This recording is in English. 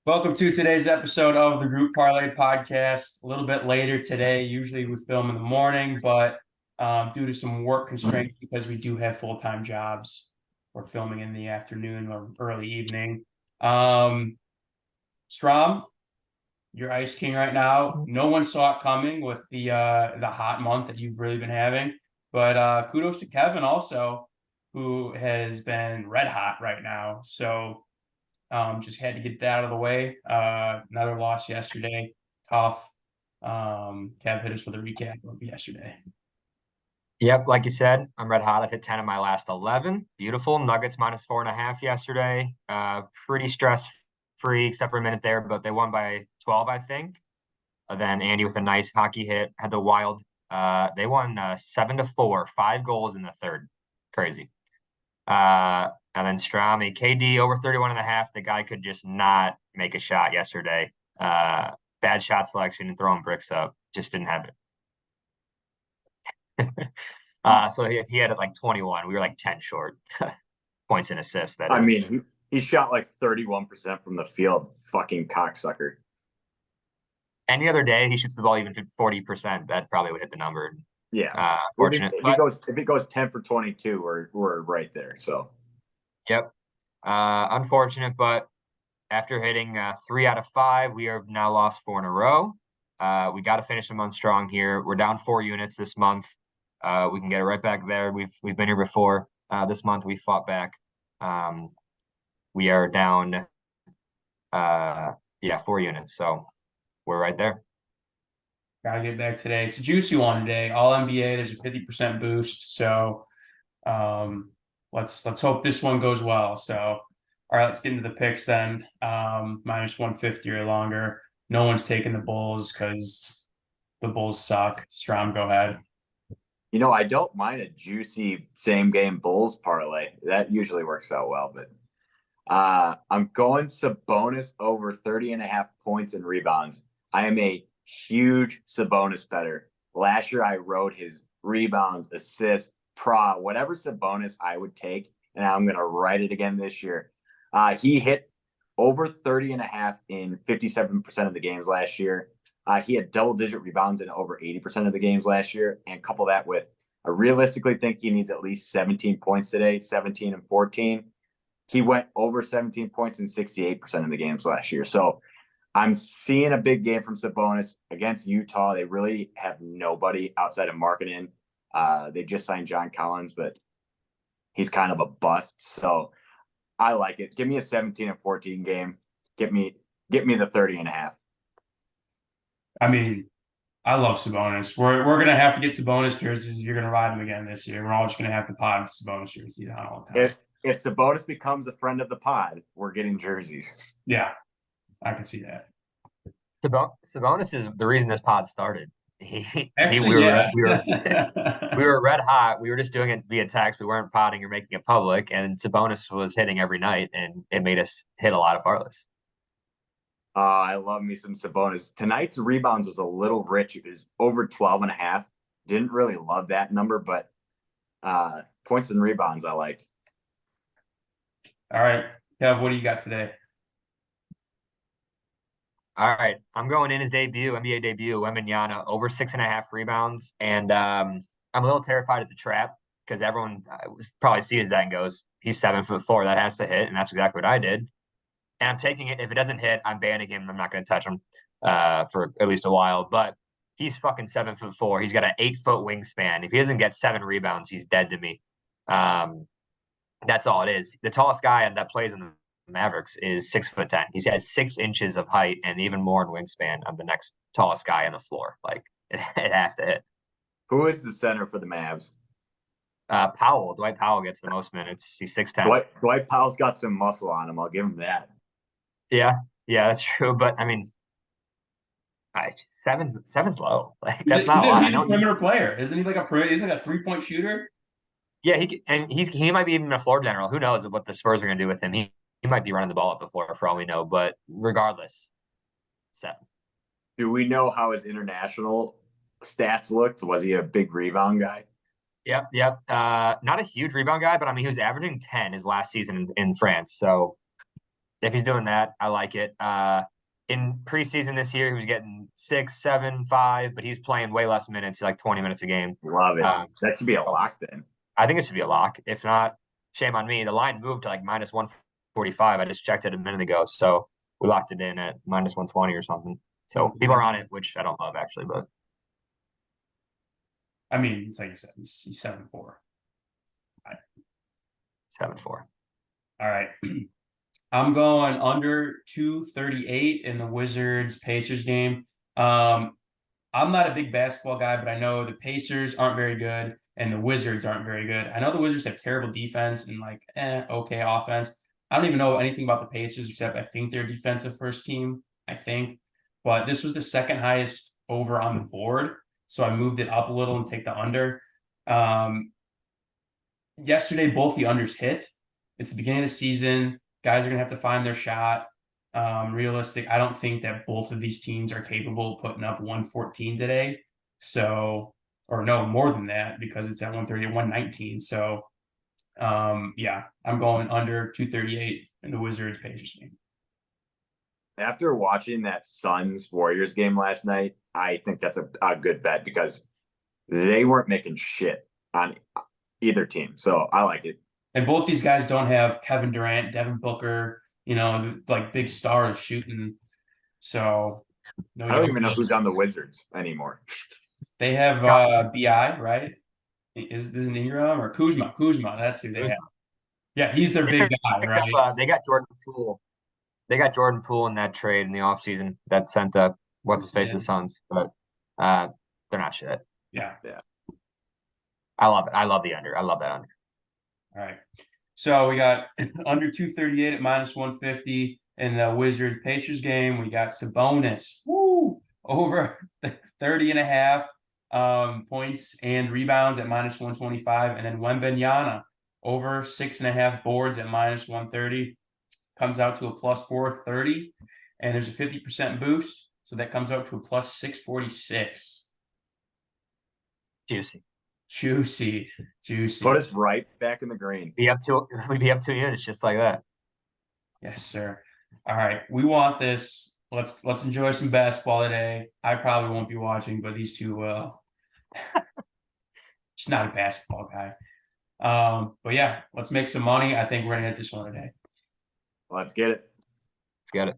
Welcome to today's episode of the Group Parlay podcast. A little bit later today. Usually we film in the morning, but due to some work constraints, because we do have full-time jobs, we're filming in the afternoon or early evening. Strom, you're Ice King right now. No one saw it coming with the hot month that you've really been having, but kudos to Kevin also, who has been red hot right now. So. Just had to get that out of the way. Another loss yesterday. Tough. Kev hit us with a recap of yesterday. Yep, like you said, I'm red hot. I've hit 10 of my last 11. Beautiful. Nuggets -4.5 yesterday. Pretty stress free, except for a minute there, but they won by 12, I think. Then Andy with a nice hockey hit had the wild. They won 7-4, 5 goals in the third. Crazy. And then Strom, KD over 31.5. The guy could just not make a shot yesterday. Bad shot selection and throwing bricks up. Just didn't have it. So he had it like 21. We were like 10 short points and assists. That I is. mean, he shot like 31% from the field. Fucking cocksucker. Any other day, he shoots the ball even 40%. That probably would hit the number. Yeah. Fortunate. If he goes 10 for 22, we're right there. So. Yep. Unfortunate, but after hitting 3 out of 5, we have now lost 4 in a row. We got to finish the month strong here. We're down 4 units this month. We can get it right back there. We've been here before. This month we fought back. We are down 4 units. So we're right there. Gotta get back today. It's a juicy one today. All NBA, there's a 50% boost. So let's hope this one goes well. So all right, let's get into the picks then. -150 or longer. No one's taking the Bulls because the Bulls suck. Strom, go ahead. I don't mind a juicy same game Bulls parlay. That usually works out well, but I'm going Sabonis over 30.5 points and rebounds. I am a huge Sabonis better. Last year I rode his rebounds, assists, whatever Sabonis I would take, and I'm going to write it again this year. He hit over 30.5 in 57% of the games last year. He had double-digit rebounds in over 80% of the games last year, and couple that with, I realistically think he needs at least 17 points today, 17 and 14. He went over 17 points in 68% of the games last year. So I'm seeing a big game from Sabonis against Utah. They really have nobody outside of marketing. They just signed John Collins, but he's kind of a bust. So I like it. Give me a 17 and 14 game. Get me the 30.5. I mean, I love Sabonis. We're gonna have to get Sabonis jerseys. You're gonna ride them again this year. We're all just gonna have to pod Sabonis jerseys on all the time. If Sabonis becomes a friend of the pod, we're getting jerseys. Yeah, I can see that. Sabonis is the reason this pod started. Actually, we were red hot. We were just doing it via text. We weren't potting or making it public. And Sabonis was hitting every night, and it made us hit a lot of parlays. I love me some Sabonis. Tonight's rebounds was a little rich. It was over 12.5. Didn't really love that number, but points and rebounds I like. All right, Kev, what do you got today? All right, I'm going in his debut, NBA debut, Wembanyama, over 6.5 rebounds, and I'm a little terrified at the trap because everyone probably sees that and goes, "He's 7'4", that has to hit," and that's exactly what I did. And I'm taking it. If it doesn't hit, I'm banning him. I'm not going to touch him for at least a while. But he's fucking 7'4". He's got an 8-foot wingspan. If he doesn't get 7 rebounds, he's dead to me. That's all it is. The tallest guy that plays in the Mavericks is 6'10". He's had 6 inches of height and even more in wingspan of the next tallest guy on the floor. Like it has to hit. Who is the center for the Mavs? Dwight Powell gets the most minutes. He's 6'10". Dwight Powell's got some muscle on him. I'll give him that. Yeah, that's true. But I mean, seven's low. Like that's not a lot. He's a perimeter player, isn't he? Isn't he a 3-point shooter? Yeah, he might be even a floor general. Who knows what the Spurs are going to do with him? He might be running the ball up the floor for all we know. But regardless, 7. Do we know how his international stats looked? Was he a big rebound guy? Yep. Not a huge rebound guy, but I mean, he was averaging 10 his last season in France. So If he's doing that, I like it. In preseason this year, he was getting 6, 7, 5, but he's playing way less minutes, like 20 minutes a game. Love it. That should be a lock then. I think it should be a lock. If not, shame on me. The line moved to like minus 145. I just checked it a minute ago. So we locked it in at minus 120 or something. So people are on it, which I don't love actually, but I mean, it's like you said, he's 7-4. 7-4. All right. I'm going under 238 in the Wizards Pacers game. I'm not a big basketball guy, but I know the Pacers aren't very good and the Wizards aren't very good. I know the Wizards have terrible defense and like okay offense. I don't even know anything about the Pacers except I think they're defensive first team, I think. But this was the second highest over on the board, so I moved it up a little and take the under. Yesterday, both the unders hit. It's the beginning of the season. Guys are going to have to find their shot. Realistic, I don't think that both of these teams are capable of putting up 114 today. So, or no, more than that because it's at 130, 119. So, yeah, I'm going under 238 in the Wizards Pacers game. After watching that Suns Warriors game last night, I think that's a good bet because they weren't making shit on either team. So I like it. And both these guys don't have Kevin Durant, Devin Booker, like big stars shooting. So I don't even know who's on the Wizards anymore. They have BI, right? Isn't Ingram or Kuzma? That's who they have. Yeah, he's their big guy, right? They got Jordan Poole. They got Jordan Poole in that trade in the offseason that sent up what's his face to the Suns, but they're not shit. Yeah. I love it. I love the under. I love that under. All right. So we got under 238 at minus 150 in the Wizards Pacers game. We got Sabonis, over 30.5 points and rebounds at minus 125. And then Wembanyama over 6.5 boards at minus 130. Comes out to a plus 430. And there's a 50% boost. So that comes out to a plus 646. Juicy. Put us right back in the green. We'd be up 2 units just like that. Yes, sir. All right. We want this. Let's enjoy some basketball today. I probably won't be watching, but these two will. Just not a basketball guy. But yeah, let's make some money. I think we're gonna hit this one today. Let's get it. Let's get it.